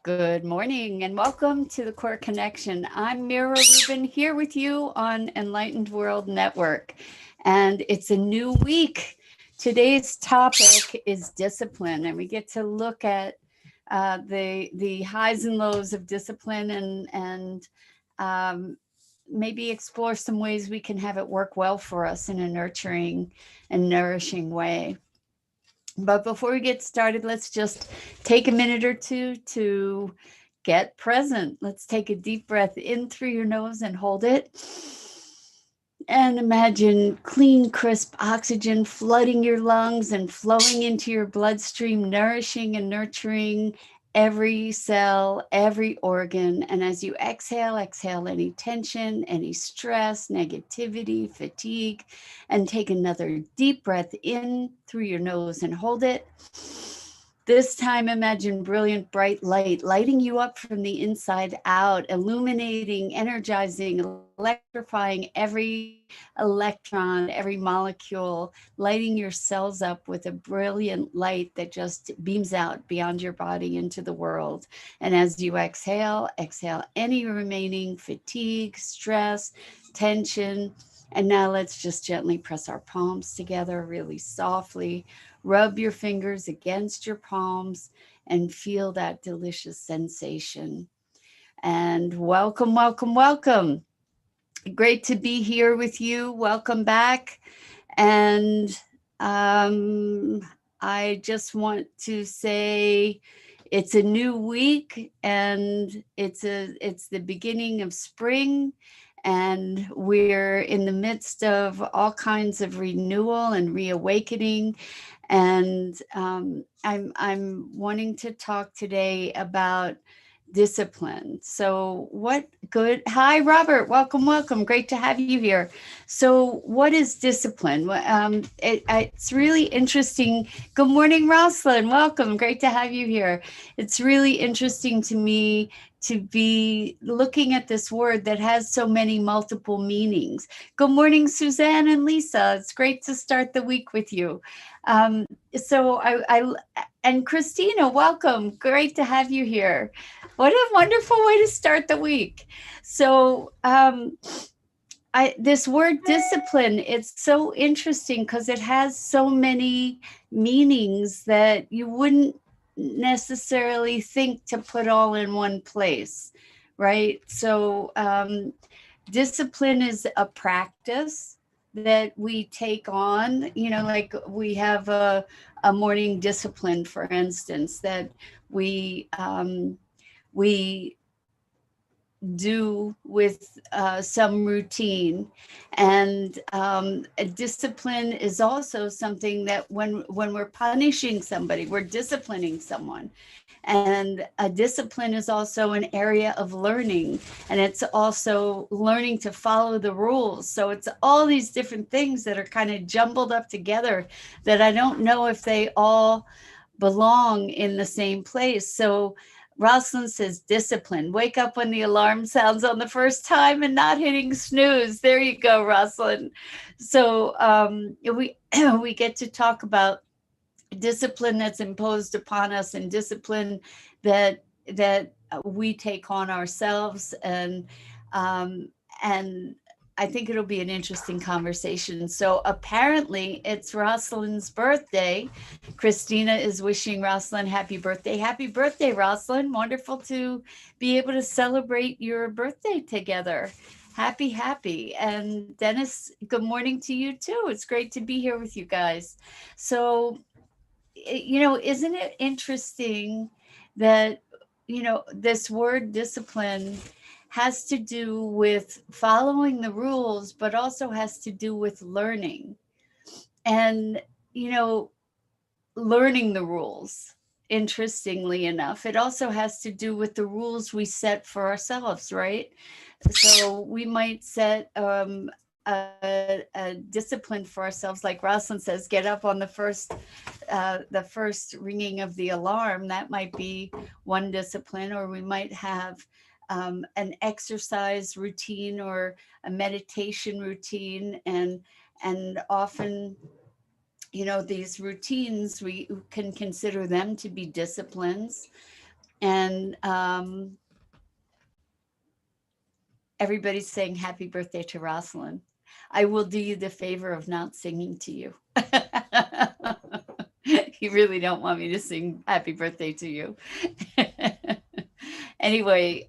Good morning and welcome to the Core Connection. I'm Mira Rubin here with you on Enlightened World Network. And it's a new week. Today's topic is discipline, and we get to look at the highs and lows of discipline and um, maybe explore some ways we can have it work well for us in a nurturing and nourishing way. But before we get started, let's just take a minute or two to get present. Let's take a deep breath in through your nose and hold it. And imagine clean, crisp oxygen flooding your lungs and flowing into your bloodstream, nourishing and nurturing every cell, every organ. And as you exhale, exhale any tension, any stress, negativity, fatigue, and take another deep breath in through your nose and hold it. This time, imagine brilliant, bright light lighting you up from the inside out, illuminating, energizing, electrifying every electron, every molecule, lighting your cells up with a brilliant light that just beams out beyond your body into the world. And as you exhale, exhale any remaining fatigue, stress, tension. And now let's just gently press our palms together really softly. Rub your fingers against your palms and feel that delicious sensation. And welcome, welcome, welcome. Great to be here with you. Welcome back. And um, I just want to say it's a new week and it's the beginning of spring, and we're in the midst of all kinds of renewal and reawakening. And I'm wanting to talk today about discipline. So, what good? Hi, Robert. Welcome, welcome. Great to have you here. So, what is discipline? It's really interesting. Good morning, Rosalind. Welcome. Great to have you here. It's really interesting to me to be looking at this word that has so many multiple meanings. Good morning, Suzanne and Lisa. It's great to start the week with you. Um, so and Christina, welcome. Great to have you here. What a wonderful way to start the week. So, this word discipline, it's so interesting because it has so many meanings that you wouldn't necessarily think to put all in one place, right? So, discipline is a practice that we take on, like we have a morning discipline, for instance, that we do with some routine. And a discipline is also something that when we're punishing somebody, we're disciplining someone. And a discipline is also an area of learning, and it's also learning to follow the rules. So it's all these different things that are kind of jumbled up together that I don't know if they all belong in the same place. So Rosalind says discipline. Wake up when the alarm sounds on the first time and not hitting snooze. There you go, Rosalind. So we we get to talk about discipline that's imposed upon us and discipline that we take on ourselves. Um, and I think it'll be an interesting conversation. So apparently it's Rosalind's birthday. Christina is wishing Rosalind happy birthday. Happy birthday, Rosalind. Wonderful to be able to celebrate your birthday together. Happy, happy. And Dennis, good morning to you too. It's great to be here with you guys. So isn't it interesting that, this word discipline has to do with following the rules, but also has to do with learning and, you know, learning the rules. Interestingly enough, it also has to do with the rules we set for ourselves, right? So we might set a discipline for ourselves, like Rosalind says, get up on the first ringing of the alarm. That might be one discipline, or we might have an exercise routine or a meditation routine, and often, these routines, we can consider them to be disciplines. And everybody's saying happy birthday to Rosalind. I will do you the favor of not singing to you. You really don't want me to sing happy birthday to you. Anyway,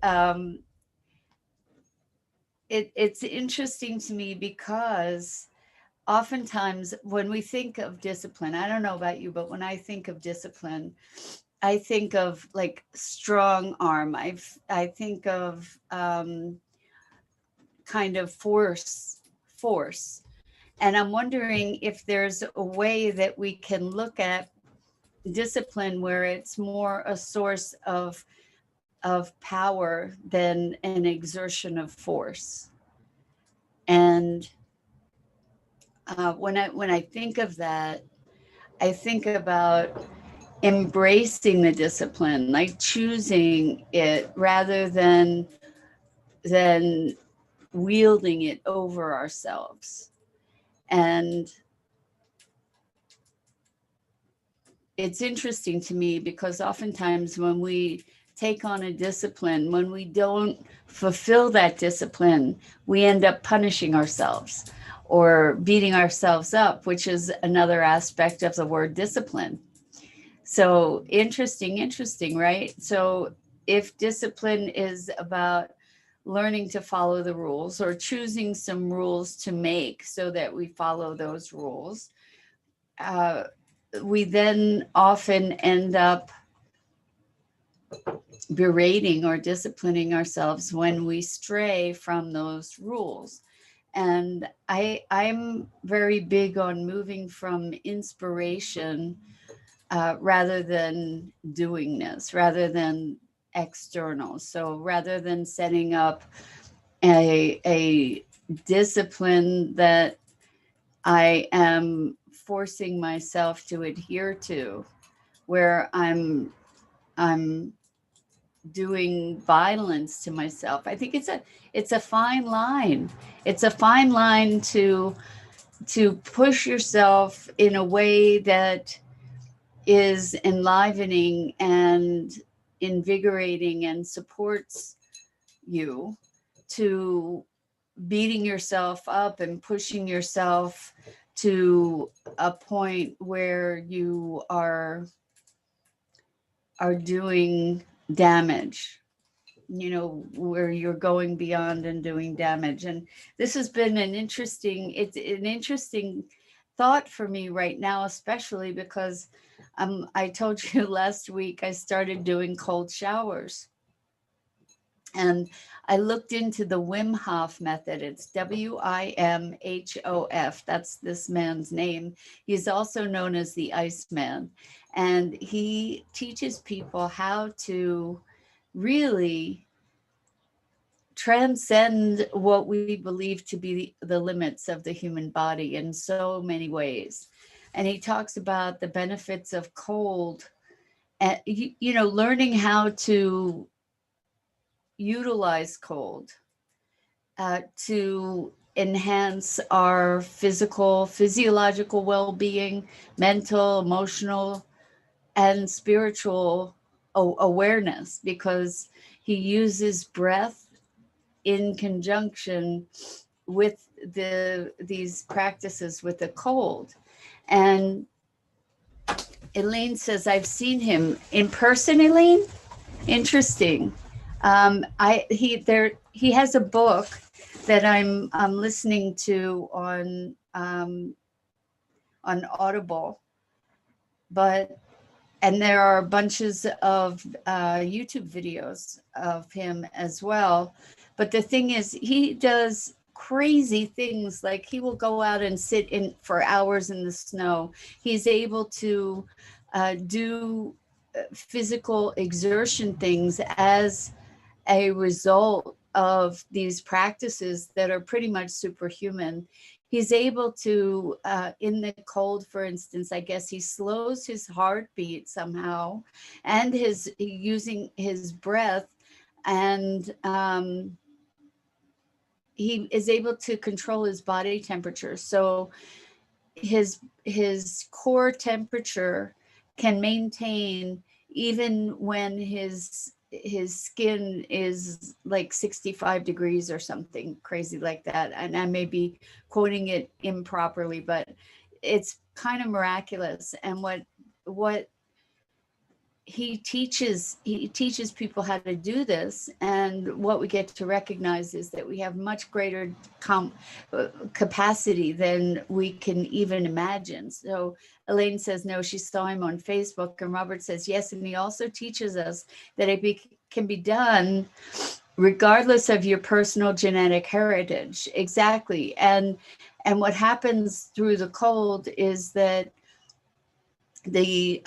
it's interesting to me because oftentimes when we think of discipline, I don't know about you, but when I think of discipline, I think of like strong arm. I think of kind of force. And I'm wondering if there's a way that we can look at discipline where it's more a source of power than an exertion of force. And when I think of that, I think about embracing the discipline, like choosing it rather than wielding it over ourselves. And it's interesting to me because oftentimes when we take on a discipline, when we don't fulfill that discipline, we end up punishing ourselves or beating ourselves up, which is another aspect of the word discipline. So interesting, right? So if discipline is about learning to follow the rules or choosing some rules to make so that we follow those rules, we then often end up berating or disciplining ourselves when we stray from those rules. And I'm very big on moving from inspiration rather than doingness, rather than external. So rather than setting up a discipline that I am forcing myself to adhere to, where I'm doing violence to myself. I think it's a fine line. It's a fine line to push yourself in a way that is enlivening and invigorating and supports you, to beating yourself up and pushing yourself to a point where you are doing damage, where you're going beyond and doing damage. And this has been it's an interesting thought for me right now, especially because I told you last week I started doing cold showers. And I looked into the Wim Hof method. It's WIMHOF. That's this man's name. He's also known as the Iceman. And he teaches people how to really transcend what we believe to be the limits of the human body in so many ways. And he talks about the benefits of cold and, learning how to utilize cold to enhance our physiological well-being, mental, emotional, and spiritual awareness, because he uses breath in conjunction with these practices with the cold. And Elaine says, I've seen him in person, Elaine. Interesting. He has a book that I'm listening to on Audible, and there are bunches of YouTube videos of him as well. But the thing is, he does crazy things, like he will go out and sit in for hours in the snow. He's able to do physical exertion things as a result of these practices that are pretty much superhuman. He's able to, in the cold, for instance, I guess he slows his heartbeat somehow, and using his breath, and he is able to control his body temperature. So his core temperature can maintain even when his skin is like 65 degrees or something crazy like that. And I may be quoting it improperly, but it's kind of miraculous. And what he teaches people how to do this, and what we get to recognize is that we have much greater capacity than we can even imagine. So Elaine says no, she saw him on Facebook, and Robert says yes, and he also teaches us that can be done regardless of your personal genetic heritage. Exactly. And what happens through the cold is that the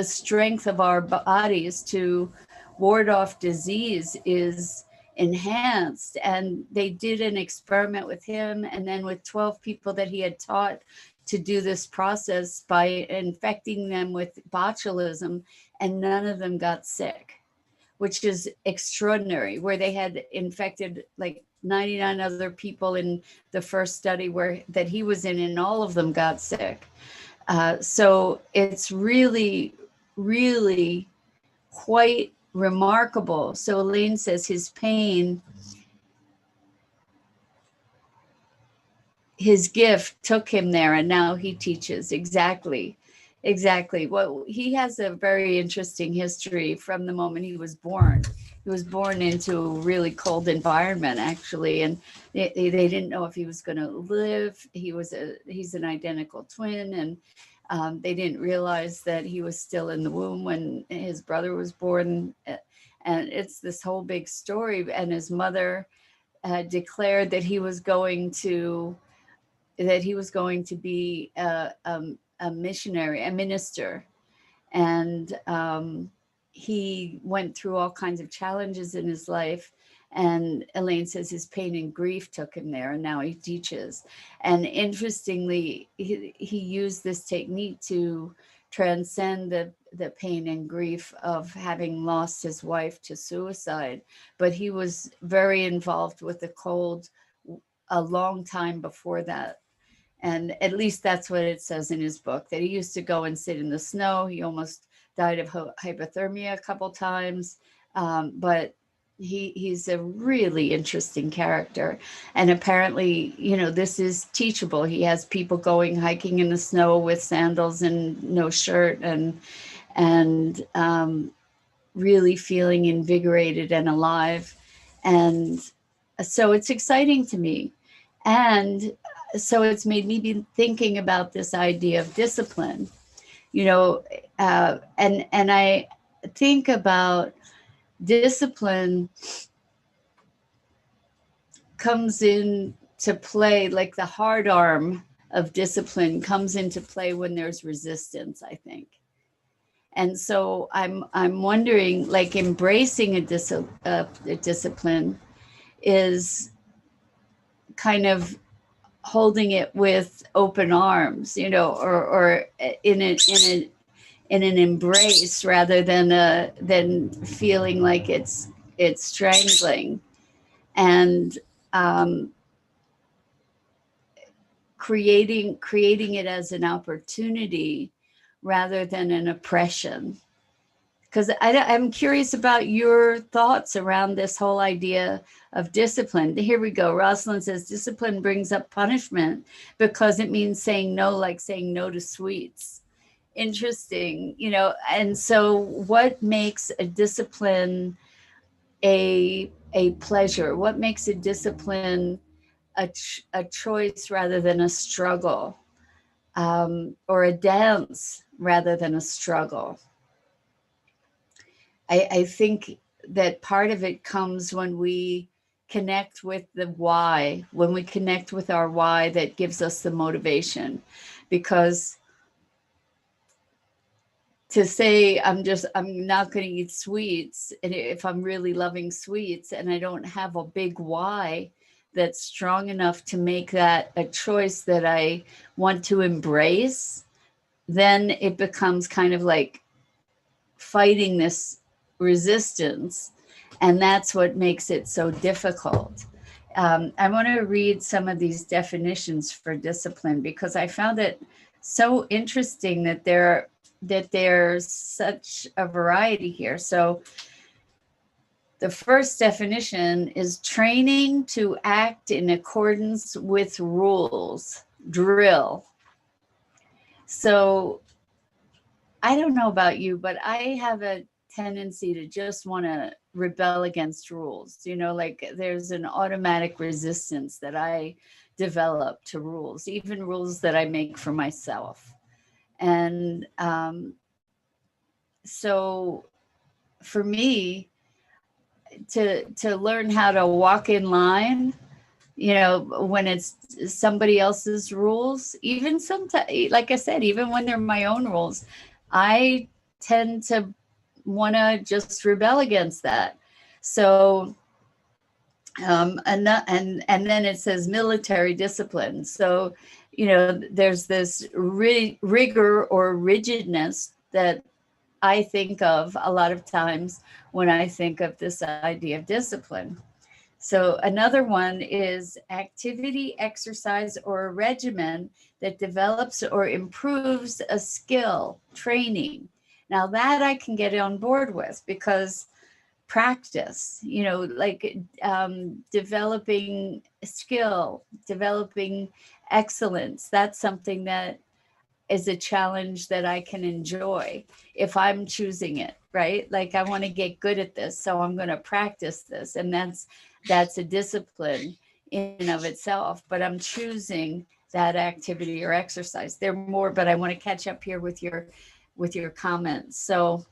strength of our bodies to ward off disease is enhanced. And they did an experiment with him, and then with 12 people that he had taught to do this process by infecting them with botulism, and none of them got sick, which is extraordinary, where they had infected like 99 other people in the first study that he was in, and all of them got sick. So it's really, really quite remarkable. So Elaine says his pain, his gift took him there, and now he teaches. Exactly. Well, he has a very interesting history from the moment he was born. He was born into a really cold environment, actually, and they didn't know if he was going to live. He's an identical twin, and they didn't realize that he was still in the womb when his brother was born. And it's this whole big story. And his mother declared that he was going to be a missionary, a minister. And he went through all kinds of challenges in his life. And Elaine says his pain and grief took him there, and now he teaches. And interestingly, he used this technique to transcend the pain and grief of having lost his wife to suicide. But he was very involved with the cold a long time before that. And at least that's what it says in his book, that he used to go and sit in the snow. He almost died of hypothermia a couple times. But he's a really interesting character. And apparently, this is teachable. He has people going hiking in the snow with sandals and no shirt, and really feeling invigorated and alive. And so it's exciting to me. And so it's made me be thinking about this idea of discipline, and I think about discipline comes into play, like the hard arm of discipline comes into play when there's resistance, I think. And so I'm wondering, like, embracing a discipline is kind of holding it with open arms, or in an embrace, rather than feeling like it's strangling, and creating it as an opportunity rather than an oppression. Because I'm curious about your thoughts around this whole idea of discipline. Here we go. Rosalind says, discipline brings up punishment because it means saying no, like saying no to sweets. Interesting, and so what makes a discipline a pleasure? What makes a discipline a choice rather than a struggle, or a dance rather than a struggle? I think that part of it comes when we connect with the why, when we connect with our why, that gives us the motivation. Because to say I'm not going to eat sweets, and if I'm really loving sweets and I don't have a big why that's strong enough to make that a choice that I want to embrace, then it becomes kind of like fighting this resistance, and that's what makes it so difficult. I want to read some of these definitions for discipline, because I found it so interesting that there that there's such a variety here. So the first definition is training to act in accordance with rules, drill. So I don't know about you, but I have a tendency to just want to rebel against rules. You know, like there's an automatic resistance that I develop to rules, even rules that I make for myself. And so for me, to learn how to walk in line, you know, when it's somebody else's rules, even sometimes, like I said, even when they're my own rules, I tend to want to just rebel against that. So and then it says military discipline. So, you know, there's this rigor or rigidness that I think of a lot of times when I think of this idea of discipline. So another one is activity, exercise, or a regimen that develops or improves a skill, training. Now that I can get on board with, because practice, you know, like developing skill, developing excellence, that's something that is a challenge that I can enjoy if I'm choosing it, right? Like I want to get good at this, so I'm going to practice this, and that's a discipline in and of itself. But I'm choosing that activity or exercise. There are more, but I want to catch up here with your comments. So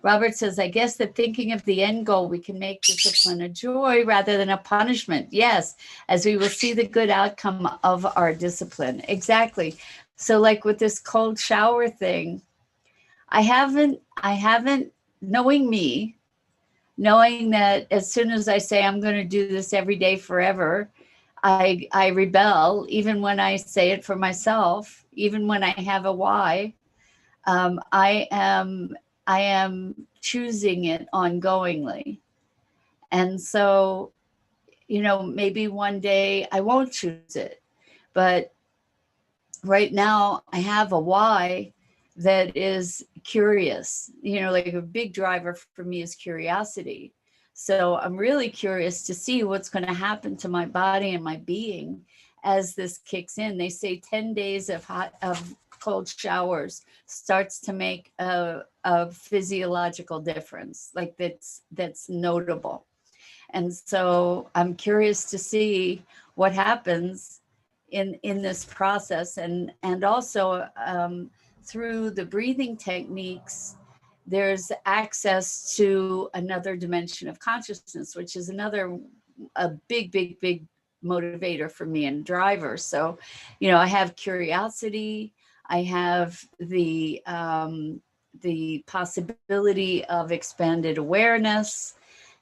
Robert says, I guess that thinking of the end goal, we can make discipline a joy rather than a punishment. Yes, as we will see the good outcome of our discipline. Exactly. So like with this cold shower thing, I haven't, knowing me, knowing that as soon as I say I'm going to do this every day forever, I rebel, even when I say it for myself, even when I have a why. I am choosing it ongoingly. And so, you know, maybe one day I won't choose it, but right now I have a why that is curious. You know, like a big driver for me is curiosity. So I'm really curious to see what's going to happen to my body and my being as this kicks in. They say 10 days of cold showers starts to make a physiological difference, like that's notable. And so I'm curious to see what happens in this process, and also through the breathing techniques, there's access to another dimension of consciousness, which is a big motivator for me and driver. So, you know, I have curiosity, I have the possibility of expanded awareness.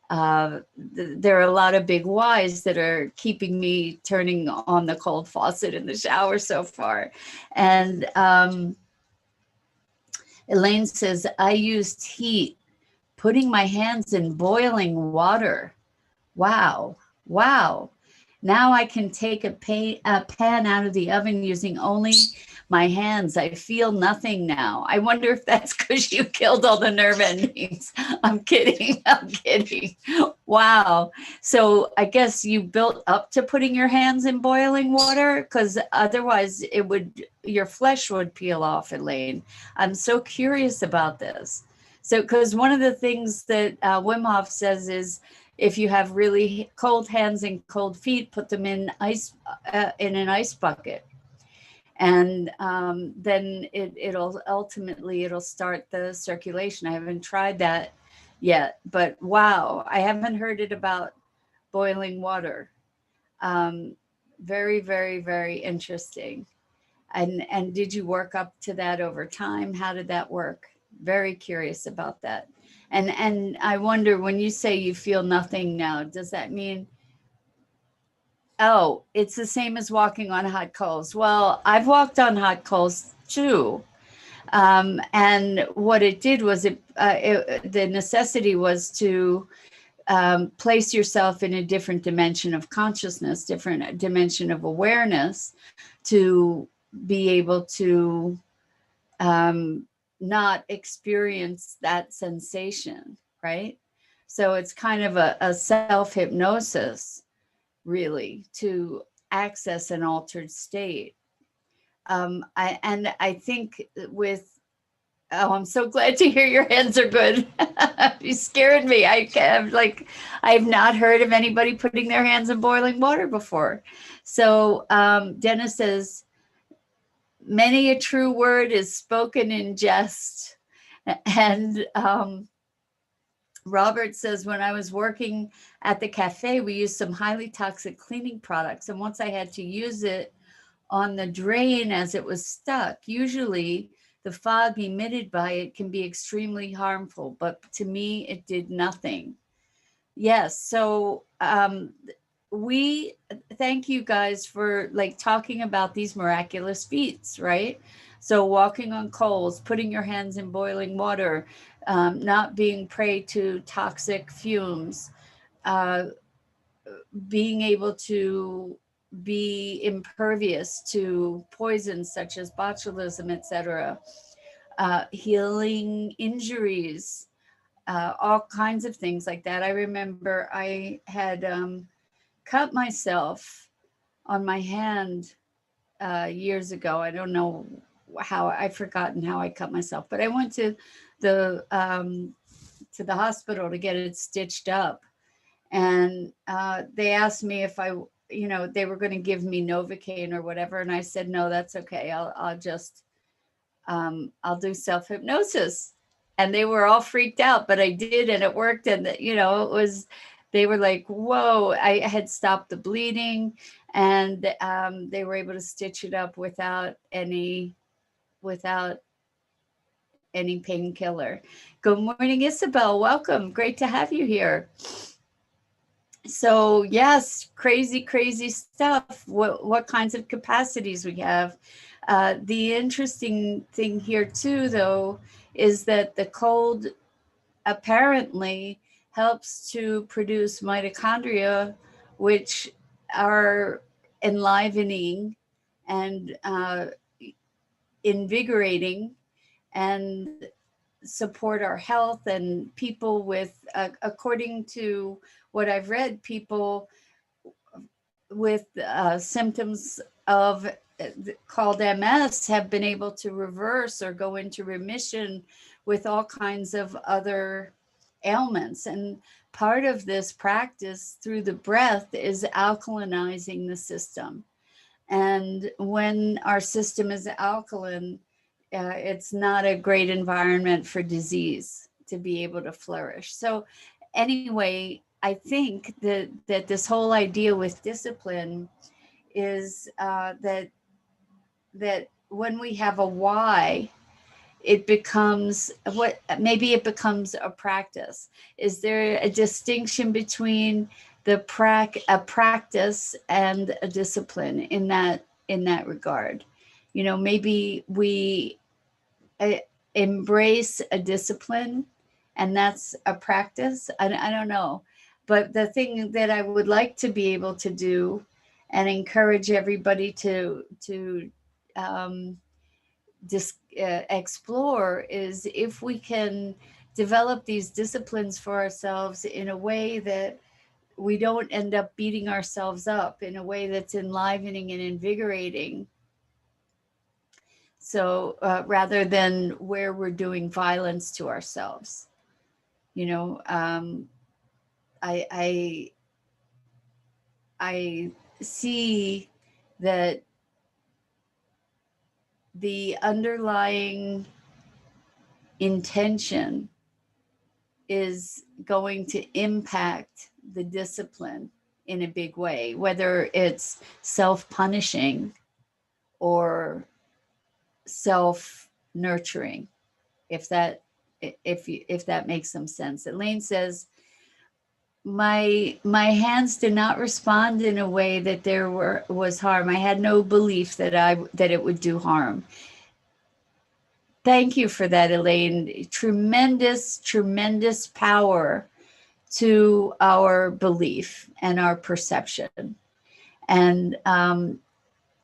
There are a lot of big whys that are keeping me turning on the cold faucet in the shower so far. And Elaine says, I used heat, putting my hands in boiling water. Wow. Wow. Now I can take a pan out of the oven using only my hands. I feel nothing now. I wonder if that's because you killed all the nerve endings. I'm kidding. I'm kidding. Wow. So I guess you built up to putting your hands in boiling water, because otherwise your flesh would peel off, Elaine. I'm so curious about this. So, because one of the things that Wim Hof says is, if you have really cold hands and cold feet, put them in in an ice bucket, and then it'll ultimately start the circulation. I haven't tried that yet, but wow, I haven't heard it about boiling water. Very, very, very interesting. And did you work up to that over time? How did that work? Very curious about that. And I wonder, when you say you feel nothing now, does that mean, oh, it's the same as walking on hot coals? Well, I've walked on hot coals too. And what it did was the necessity was to place yourself in a different dimension of consciousness, different dimension of awareness, to be able to not experience that sensation, right? So it's kind of a self-hypnosis, really, to access an altered state. I think with, oh, I'm so glad to hear your hands are good. You scared me. I'm like, I've not heard of anybody putting their hands in boiling water before. So Dennis says, many a true word is spoken in jest. And Robert says, when I was working at the cafe, we used some highly toxic cleaning products. And once I had to use it on the drain as it was stuck, usually the fog emitted by it can be extremely harmful, but to me, it did nothing. Yes. So we thank you guys for like talking about these miraculous feats, right? So walking on coals, putting your hands in boiling water, not being prey to toxic fumes, uh, being able to be impervious to poisons such as botulism, etc., healing injuries, all kinds of things like that. I remember I had cut myself on my hand years ago. I don't know how, I've forgotten how I cut myself, but I went to the hospital to get it stitched up, and they asked me if I, you know, they were going to give me Novocaine or whatever, and I said no, that's okay. I'll just I'll do self hypnosis. And they were all freaked out, but I did, and it worked. And you know, it was, they were like, "Whoa!" I had stopped the bleeding, and they were able to stitch it up without any painkiller. Good morning, Isabel. Welcome. Great to have you here. So yes, crazy, crazy stuff. What kinds of capacities we have. The interesting thing here too, though, is that the cold apparently helps to produce mitochondria, which are enlivening and invigorating and support our health. And people with, according to what I've read, people with symptoms of called MS have been able to reverse or go into remission with all kinds of other ailments. And part of this practice through the breath is alkalinizing the system. And when our system is alkaline, it's not a great environment for disease to be able to flourish. So anyway, I think that this whole idea with discipline is that when we have a why, it becomes what, maybe it becomes a practice. Is there a distinction between a practice and a discipline in that regard? You know, maybe we embrace a discipline and that's a practice. I don't know. But the thing that I would like to be able to do and encourage everybody to um, explore is if we can develop these disciplines for ourselves in a way that we don't end up beating ourselves up, in a way that's enlivening and invigorating. So rather than where we're doing violence to ourselves, you know, I, I, I see that the underlying intention is going to impact the discipline in a big way, whether it's self-punishing or self-nurturing, if that makes some sense. Elaine says, my hands did not respond in a way that there was harm. I had no belief that it would do harm. Thank you for that, Elaine. Tremendous, tremendous power to our belief and our perception. And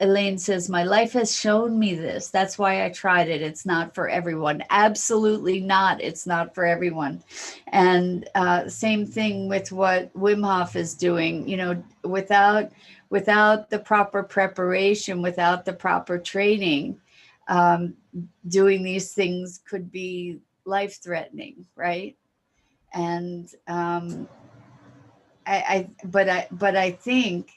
Elaine says, my life has shown me this. That's why I tried it. It's not for everyone. Absolutely not. It's not for everyone. And same thing with what Wim Hof is doing, you know, without the proper preparation, without the proper training, um, doing these things could be life-threatening, right? And but I think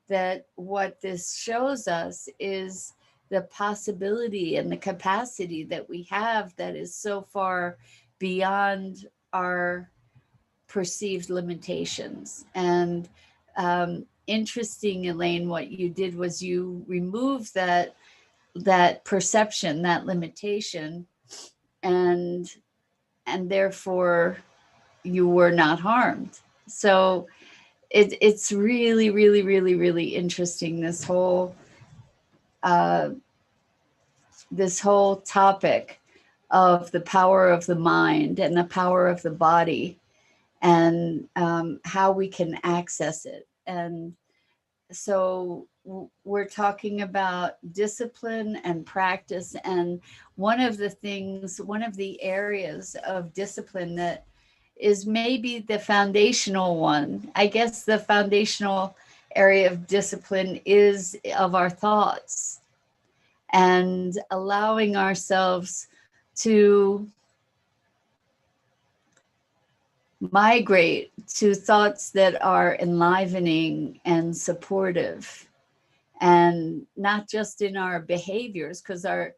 that what this shows us is the possibility and the capacity that we have that is so far beyond our perceived limitations. And interesting, Elaine, what you did was you removed that perception, that limitation, and therefore you were not harmed. So it's really, really, really, really interesting, uh, this whole topic of the power of the mind and the power of the body, and how we can access it. And so we're talking about discipline and practice. And one of the areas of discipline that is maybe the foundational one. I guess the foundational area of discipline is of our thoughts, and allowing ourselves to migrate to thoughts that are enlivening and supportive, and not just in our behaviors, because our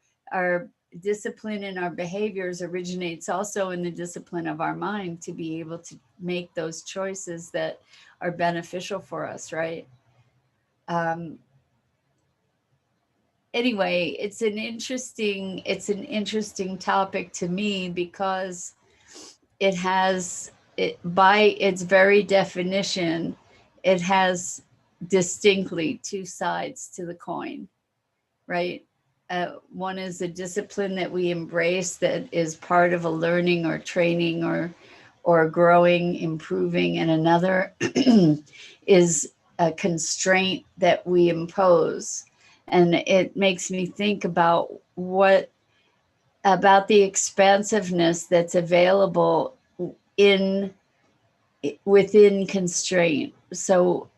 discipline in our behaviors originates also in the discipline of our mind to be able to make those choices that are beneficial for us, right? um, anyway, it's an interesting topic to me, because it has, it, by its very definition, it has distinctly two sides to the coin, right? One is a discipline that we embrace that is part of a learning or training or growing, improving, and another is a constraint that we impose. And it makes me think about about the expansiveness that's available in within constraint. So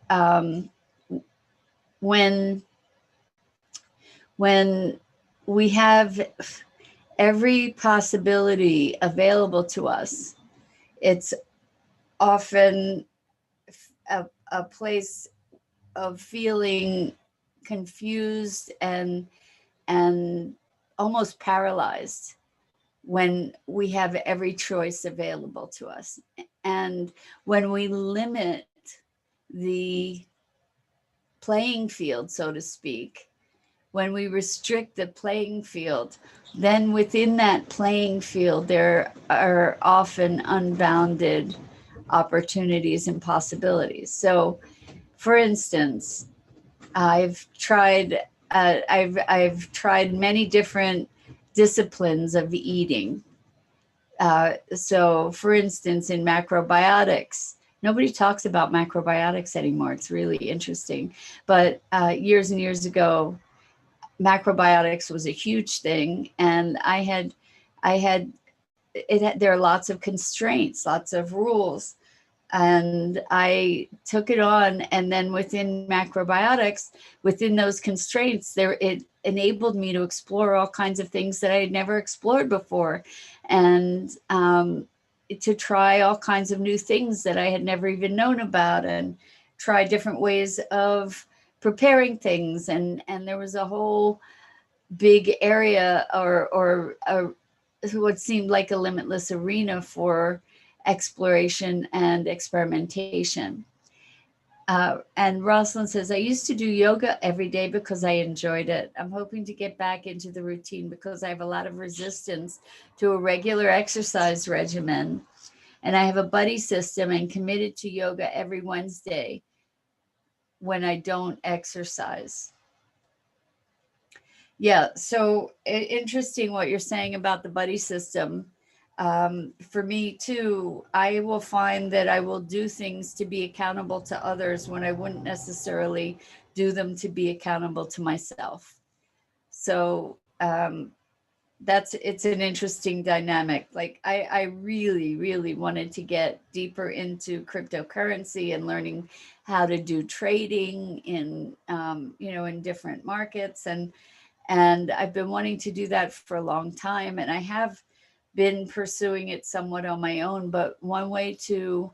when when we have every possibility available to us, it's often a place of feeling confused and almost paralyzed when we have every choice available to us. And when we limit the playing field, so to speak, when we restrict the playing field, then within that playing field, there are often unbounded opportunities and possibilities. So, for instance, I've tried many different disciplines of eating. So, for instance, in macrobiotics, nobody talks about macrobiotics anymore. It's really interesting. But years and years ago, macrobiotics was a huge thing, and I had there are lots of constraints, lots of rules, and I took it on. And then within macrobiotics, within those constraints, there it enabled me to explore all kinds of things that I had never explored before, and to try all kinds of new things that I had never even known about, and try different ways of preparing things. And there was a whole big area, or what seemed like a limitless arena for exploration and experimentation. And Rosalind says, I used to do yoga every day because I enjoyed it. I'm hoping to get back into the routine because I have a lot of resistance to a regular exercise regimen. And I have a buddy system and committed to yoga every Wednesday when I don't exercise. Yeah, so interesting what you're saying about the buddy system. For me too, I will find that I will do things to be accountable to others when I wouldn't necessarily do them to be accountable to myself. So it's an interesting dynamic. Like I really, really wanted to get deeper into cryptocurrency and learning how to do trading in, in different markets. And I've been wanting to do that for a long time. And I have been pursuing it somewhat on my own. But one way to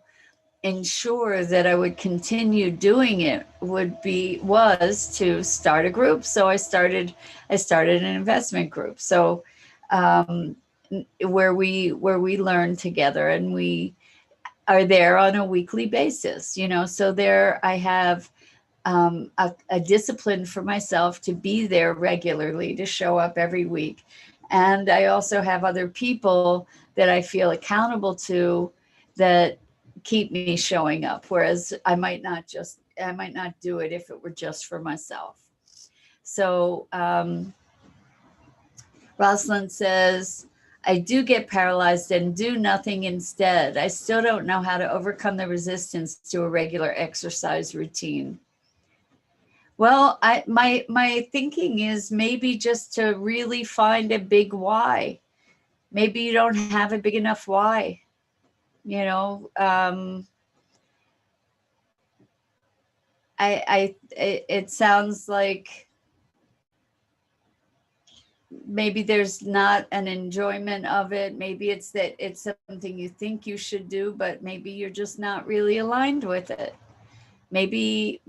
ensure that I would continue doing it was to start a group. So I started an investment group. So where we learn together, and we are there on a weekly basis, so there I have a discipline for myself to be there regularly, to show up every week. And I also have other people that I feel accountable to that keep me showing up. Whereas I might not do it if it were just for myself. So Rosalind says, I do get paralyzed and do nothing instead. I still don't know how to overcome the resistance to a regular exercise routine. Well, my thinking is maybe just to really find a big why. Maybe you don't have a big enough why. It sounds like maybe there's not an enjoyment of it. Maybe it's that it's something you think you should do, but maybe you're just not really aligned with it. Maybe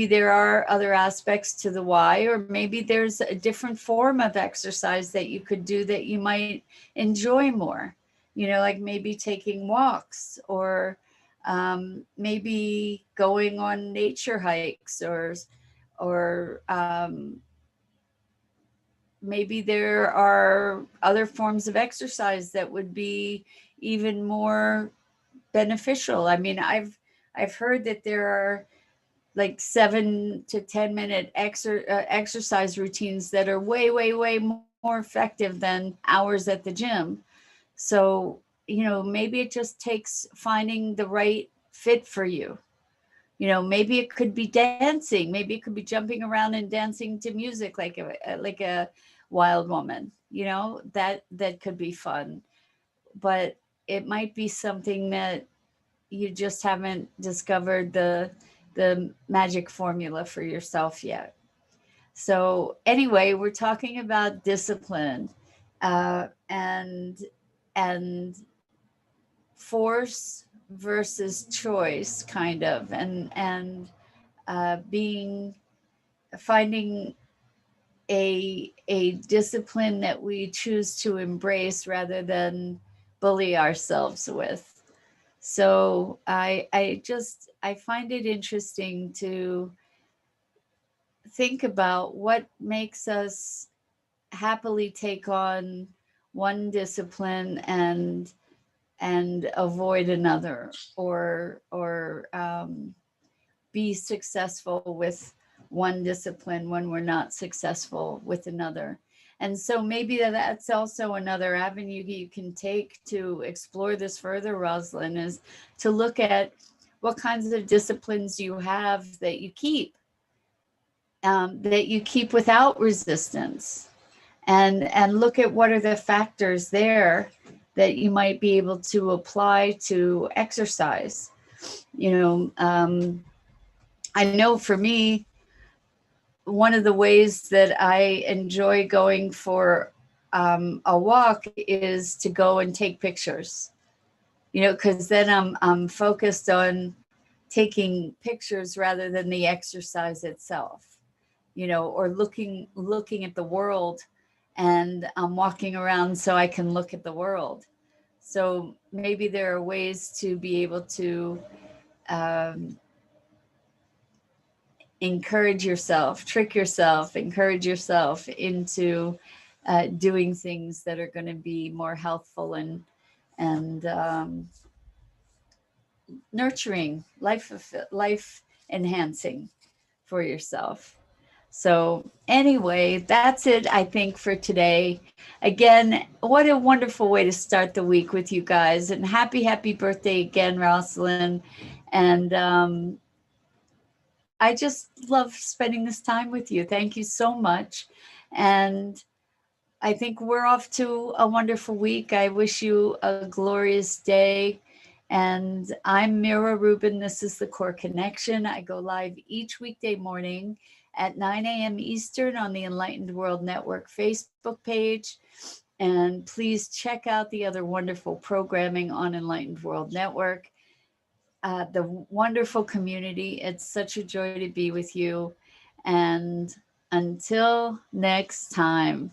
there are other aspects to the why, or maybe there's a different form of exercise that you could do that you might enjoy more, like maybe taking walks, or maybe going on nature hikes, or maybe there are other forms of exercise that would be even more beneficial. I mean, I've heard that there are like 7 to 10 minute exercise routines that are way, way, way more effective than hours at the gym. So, maybe it just takes finding the right fit for you. Maybe it could be dancing. Maybe it could be jumping around and dancing to music like a wild woman. That could be fun. But it might be something that you just haven't discovered the magic formula for yourself yet. So anyway, we're talking about discipline, and force versus choice, kind of, and finding a discipline that we choose to embrace rather than bully ourselves with. So I find it interesting to think about what makes us happily take on one discipline and avoid another, or be successful with one discipline when we're not successful with another. And so maybe that's also another avenue you can take to explore this further, Rosalind, is to look at what kinds of disciplines you have that you keep without resistance, and look at what are the factors there that you might be able to apply to exercise. I know for me, one of the ways that I enjoy going for a walk is to go and take pictures, because then I'm focused on taking pictures rather than the exercise itself, or looking at the world, and I'm walking around so I can look at the world. So maybe there are ways to be able to encourage yourself into doing things that are going to be more healthful and nurturing, life enhancing for yourself. So anyway, that's it, I think, for today. Again, what a wonderful way to start the week with you guys. And happy birthday again, Rosalind. And I just love spending this time with you. Thank you so much. And I think we're off to a wonderful week. I wish you a glorious day. And I'm Mira Rubin. This is the Core Connection. I go live each weekday morning at 9 a.m. Eastern on the Enlightened World Network Facebook page. And please check out the other wonderful programming on Enlightened World Network. The wonderful community. It's such a joy to be with you. And until next time.